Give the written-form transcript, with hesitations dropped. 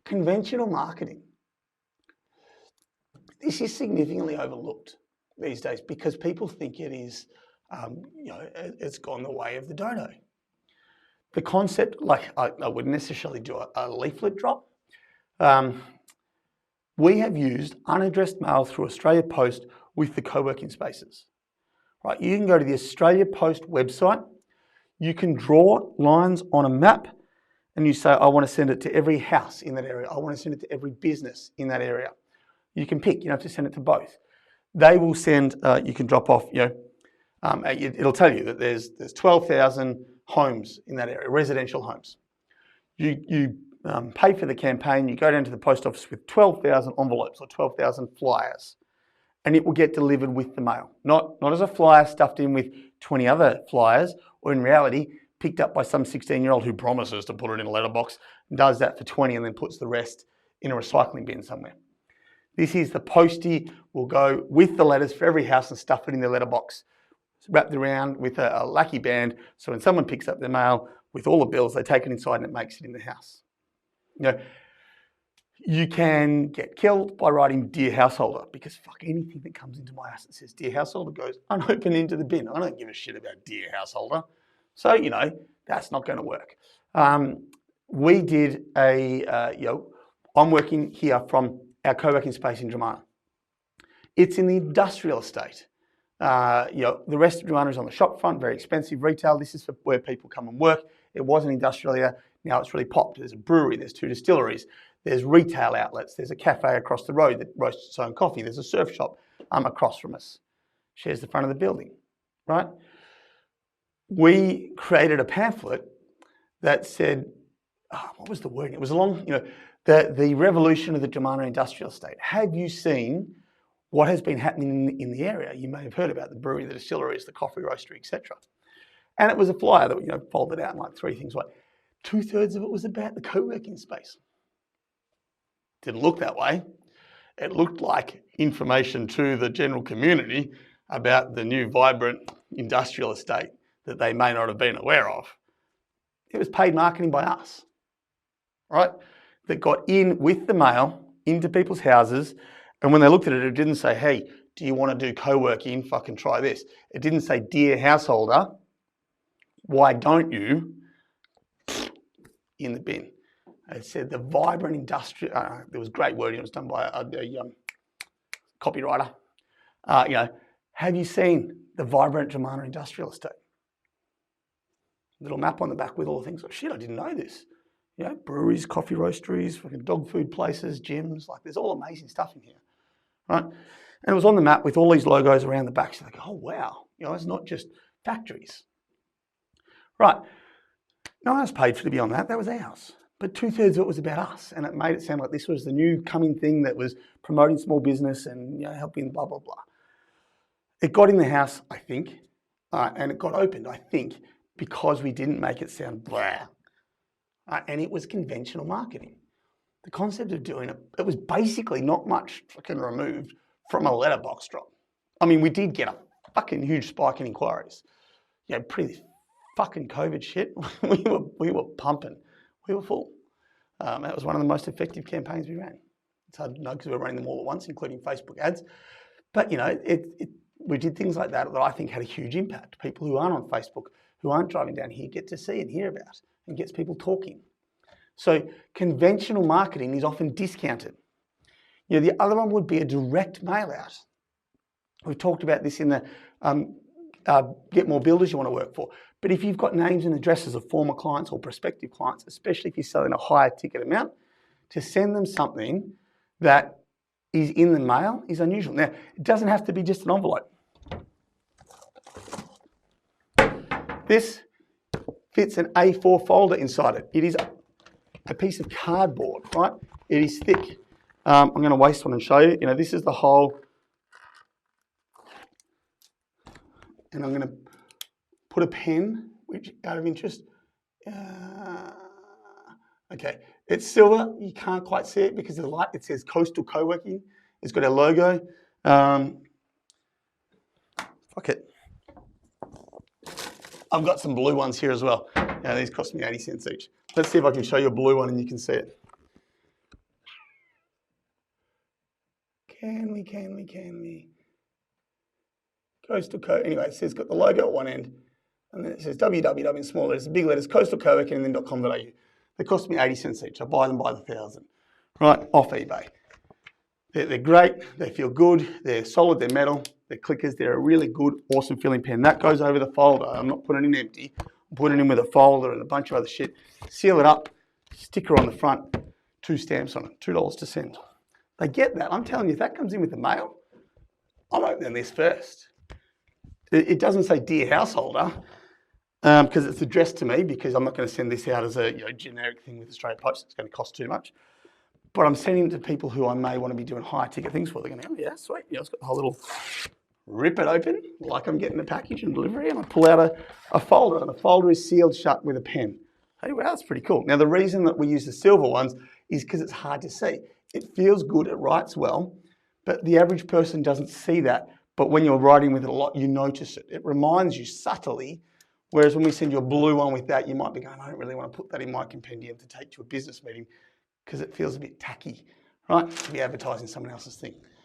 Conventional marketing. This is significantly overlooked these days because people think it is, it's gone the way of the dodo. The concept, like I wouldn't necessarily do a leaflet drop. We have used unaddressed mail through Australia Post with the co-working spaces. Right, you can go to the Australia Post website, you can draw lines on a map and you say, I want to send it to every house in that area. I want to send it to every business in that area. You can pick, you don't have to send it to both. They will send, you can drop off, it'll tell you that there's 12,000 homes in that area, residential homes. You pay for the campaign, you go down to the post office with 12,000 envelopes or 12,000 flyers, and it will get delivered with the mail. Not as a flyer stuffed in with 20 other flyers, or in reality, picked up by some 16-year-old who promises to put it in a letterbox and does that for 20 and then puts the rest in a recycling bin somewhere. This is the postie will go with the letters for every house and stuff it in their letterbox, wrapped around with a lackey band, so when someone picks up their mail with all the bills, they take it inside and it makes it in the house. You can get killed by writing Dear Householder, because fuck, anything that comes into my house that says Dear Householder goes unopened into the bin. I don't give a shit about Dear Householder. So, that's not going to work. We did I'm working here from our co-working space in Dromana. It's in the industrial estate. The rest of Dromana is on the shop front, very expensive retail. This is for where people come and work. It was an industrial area. Now it's really popped. There's a brewery, there's 2 distilleries, there's retail outlets, there's a cafe across the road that roasts its own coffee, there's a surf shop across from us. Shares the front of the building, right? We created a pamphlet that said, what was the wording? It was along, the revolution of the Dromana industrial estate. Have you seen what has been happening in the area? You may have heard about the brewery, the distilleries, the coffee roastery, etc. And it was a flyer that folded out in like 3 things. Like 2/3 of it was about the co-working space. Didn't look that way. It looked like information to the general community about the new vibrant industrial estate that they may not have been aware of. It was paid marketing by us, right? That got in with the mail into people's houses. And when they looked at it, it didn't say, hey, do you want to do co-working? Fucking try this. It didn't say, Dear Householder, why don't you? In the bin. It said the vibrant industrial, there was great wording, it was done by a copywriter. Have you seen the vibrant Dromana industrial estate? Little map on the back with all the things. Like, shit, I didn't know this. Breweries, coffee roasteries, fucking dog food places, gyms, like there's all amazing stuff in here, right? And it was on the map with all these logos around the back. So like, oh wow, it's not just factories. Right, no one else paid for to be on that, that was ours. But 2/3 of it was about us, and it made it sound like this was the new coming thing that was promoting small business and helping blah, blah, blah. It got in the house, I think, and it got opened, I think, because we didn't make it sound blah. And it was conventional marketing. The concept of doing it was basically not much fucking removed from a letterbox drop. I mean, we did get a fucking huge spike in inquiries. Pretty fucking COVID shit. we were pumping. We were full. That was one of the most effective campaigns we ran. It's hard to know because we were running them all at once, including Facebook ads. But we did things like that I think had a huge impact. People who aren't on Facebook, who aren't driving down here, get to see and hear about and gets people talking. So conventional marketing is often discounted. The other one would be a direct mail out. We've talked about this in the Get More Builders you want to work for. But if you've got names and addresses of former clients or prospective clients, especially if you're selling a higher ticket amount, to send them something that is in the mail is unusual. Now, it doesn't have to be just an envelope. This fits an A4 folder inside it. It is a piece of cardboard, right? It is thick. I'm going to waste one and show you. This is the whole, and I'm going to put a pen, which out of interest, okay, it's silver. You can't quite see it because of the light. It says Coastal Co-working. It's got our logo. Fuck it. I've got some blue ones here as well. Now these cost me 80 cents each. Let's see if I can show you a blue one and you can see it. Can we? Coastal Co. Anyway, it says got the logo at one end, and then it says www in small letters, big letters, Coastal Co-working, and then .com.au. They cost me 80 cents each. I buy them by the thousand, right, off eBay. They're great, they feel good, they're solid, they're metal, they're clickers, they're a really good, awesome filling pen. That goes over the folder. I'm not putting it in empty. I'm putting it in with a folder and a bunch of other shit. Seal it up, sticker on the front, 2 stamps on it, $2 to send. They get that. I'm telling you, if that comes in with the mail, I'm opening this first. It doesn't say Dear Householder because it's addressed to me, because I'm not going to send this out as a generic thing with Australia Post. It's going to cost too much. But I'm sending it to people who I may want to be doing high ticket things for. They're going to go, oh, yeah, sweet. It's got the whole little, rip it open like I'm getting a package and delivery, and I pull out a folder, and the folder is sealed shut with a pen. Hey, wow, that's pretty cool. Now, the reason that we use the silver ones is because it's hard to see. It feels good, it writes well, but the average person doesn't see that. But when you're writing with it a lot, you notice it. It reminds you subtly, whereas when we send you a blue one with that, you might be going, I don't really want to put that in my compendium to take to a business meeting because it feels a bit tacky, right? To be advertising someone else's thing.